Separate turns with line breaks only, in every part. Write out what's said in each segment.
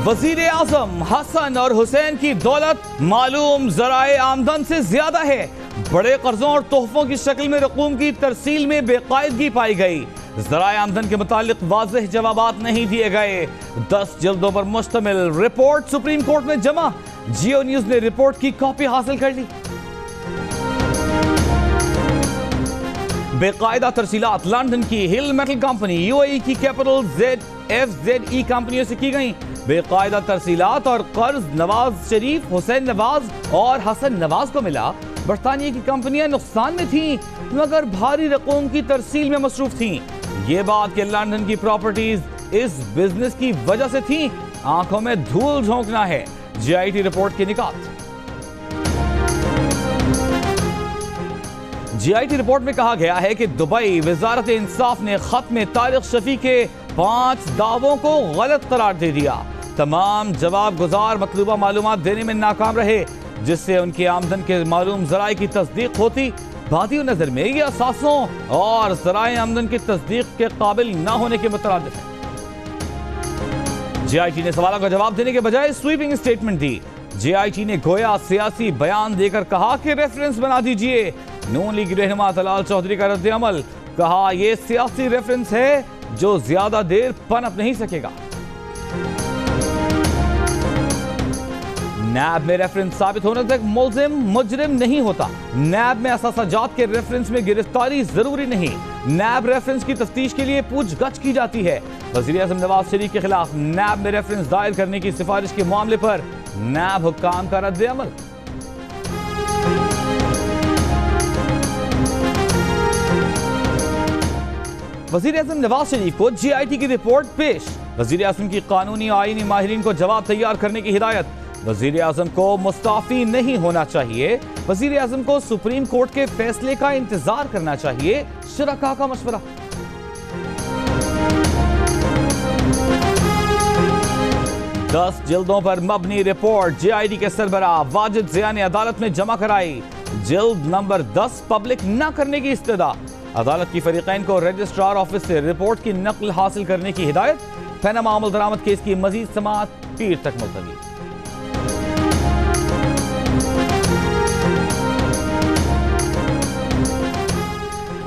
वजीर आजम हसन और हुसैन की दौलत मालूम जराए आमदन से ज्यादा है। बड़े कर्जों और तोहफों की शक्ल में रकूम की तरसील में बेकायदगी पाई गई। जराए आमदन के मुतालिक वाज़ेह जवाबात नहीं दिए गए। 10 जिल्दों पर मुश्तमिल रिपोर्ट सुप्रीम कोर्ट में जमा। जियो न्यूज ने रिपोर्ट की कॉपी हासिल कर ली। बेकायदा तरसीलात लंदन की हिल मेटल कंपनी, यूएई की कैपिटल ZFZE कंपनियों से की गई। बेकायदा तरसीलात और कर्ज नवाज शरीफ, हुसैन नवाज और हसन नवाज को मिला। बरतानिया की कंपनियां नुकसान में थीं मगर भारी रकूम की तरसील में मसरूफ थीं। ये बात कि लंदन की प्रॉपर्टीज इस बिजनेस की वजह से थीं, आंखों में धूल झोंकना है। JIT रिपोर्ट के निकात। JIT रिपोर्ट में कहा गया है कि दुबई वजारत इंसाफ ने खत में तारिक शफी के 5 दावों को गलत करार दे दिया। तमाम जवाब गुजार मतलूबा मालूमात देने में नाकाम रहे, जिससे उनकी आमदन के मालूम जराए की तस्दीक होती। भारतीय नजर में ये असासों और जराए आमदन की तस्दीक के काबिल न होने के मुतरादिफ है। JIT ने सवालों का जवाब देने के बजाय स्वीपिंग स्टेटमेंट दी। JIT ने गोया सियासी बयान देकर कहा कि रेफरेंस बना दीजिए। नून लीग रहनुमा तलाल चौधरी का रद्द अमल, कहा यह सियासी रेफरेंस है जो ज्यादा देर पनप नहीं सकेगा। नैब में रेफरेंस साबित होने तक मुल्जिम मुजरिम नहीं होता। नैब में असासाजात के रेफरेंस में गिरफ्तारी जरूरी नहीं। नैब रेफरेंस की तफ्तीश के लिए पूछगछ की जाती है। वज़ीर आज़म नवाज शरीफ के खिलाफ नैब में रेफरेंस दायर करने की सिफारिश के मामले पर नैब हुक्काम का रद्द अमल। वज़ीर आज़म नवाज शरीफ को JIT की रिपोर्ट पेश। वज़ीर आज़म की कानूनी और आईनी माहिरीन को जवाब तैयार करने की हिदायत। वज़ीर आज़म को मुस्ताफी नहीं होना चाहिए। वज़ीर आज़म को सुप्रीम कोर्ट के फैसले का इंतजार करना चाहिए। शुरका का मशवरा। दस जिल्दों पर मबनी रिपोर्ट JIT के सरबराह वाजिद ज़िया ने अदालत में जमा कराई। जिल्द नंबर 10 पब्लिक न करने की इस्तदा। अदालत की फरीकैन को रजिस्ट्रार ऑफिस से रिपोर्ट की नकल हासिल करने की हिदायत। पैनमा अमल दरामद केस की मजीद समाअत पीर तक मुलतवी।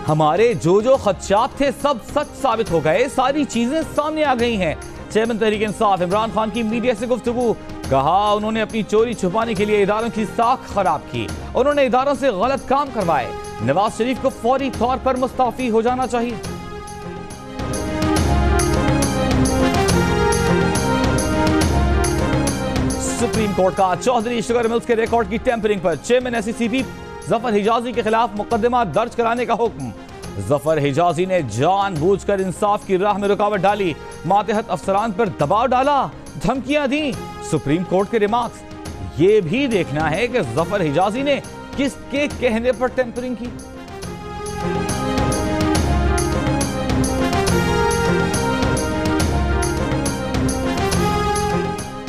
हमारे जो खदशात थे सब सच साबित हो गए। सारी चीजें सामने आ गई हैं। चेयरमैन तहरीक इंसाफ इमरान खान की मीडिया से गुफ्तगू, कहा उन्होंने अपनी चोरी छुपाने के लिए इदारों की साख खराब की। उन्होंने इदारों से गलत काम करवाए। नवाज शरीफ को फौरी तौर पर मुस्ताफी हो जाना चाहिए। सुप्रीम कोर्ट का चौधरी शुगर मिल्स के रिकॉर्ड की टेम्परिंग पर चेयरमैन SECP जफर हिजाजी के खिलाफ मुकदमा दर्ज कराने का हुक्म। जफर हिजाजी ने जानबूझकर इंसाफ की राह में रुकावट डाली, मातहत अफसरान पर दबाव डाला, धमकियां दी। सुप्रीम कोर्ट के रिमार्क्स। ये भी देखना है कि जफर हिजाजी ने किसके कहने पर टेम्परिंग की।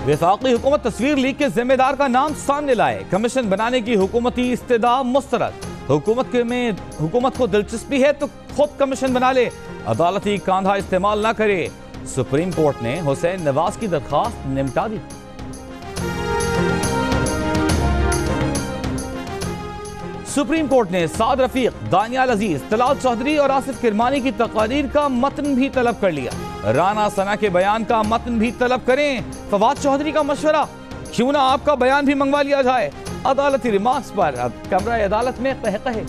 वफाकी हुकूमत तस्वीर लीक के जिम्मेदार का नाम सामने लाए। कमीशन बनाने की हुकूमती इस्तदा मुस्तरद। हुकूमत को दिलचस्पी है तो खुद कमीशन बना ले, अदालती कांधा इस्तेमाल ना करे। सुप्रीम कोर्ट ने हुसैन नवाज की दरखास्त निपटा दी। सुप्रीम कोर्ट ने साद रफीक, दानियाल अजीज, तलाल चौधरी और आसिफ किरमानी की तकारीर का मतन भी तलब कर लिया। राना सना के बयान का मतन भी तलब करें। फवाद चौधरी का मशवरा, क्यों ना आपका बयान भी मंगवा लिया जाए। अदालती रिमार्क्स पर अब कमरा अदालत में कहकहे।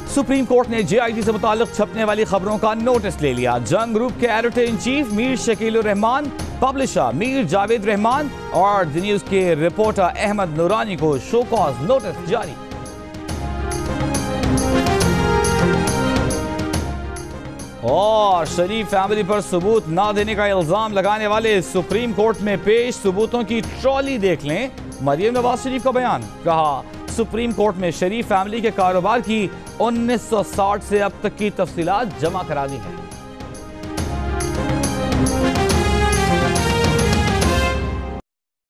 सुप्रीम कोर्ट ने JIT से मुताल्लिक छपने वाली खबरों का नोटिस ले लिया। जंग ग्रुप के editor in chief Mir Shakeelur Rahman, publisher Mir Javed Rahman और द न्यूज के रिपोर्टर अहमद नूरानी को शो कॉज नोटिस जारी। और शरीफ फैमिली पर सबूत ना देने का इल्जाम लगाने वाले सुप्रीम कोर्ट में पेश सबूतों की ट्रॉली देख लें। मरियम नवाज शरीफ का बयान, कहा सुप्रीम कोर्ट में शरीफ फैमिली के कारोबार की 1960 से अब तक की तफसीलात जमा करा दी हैं।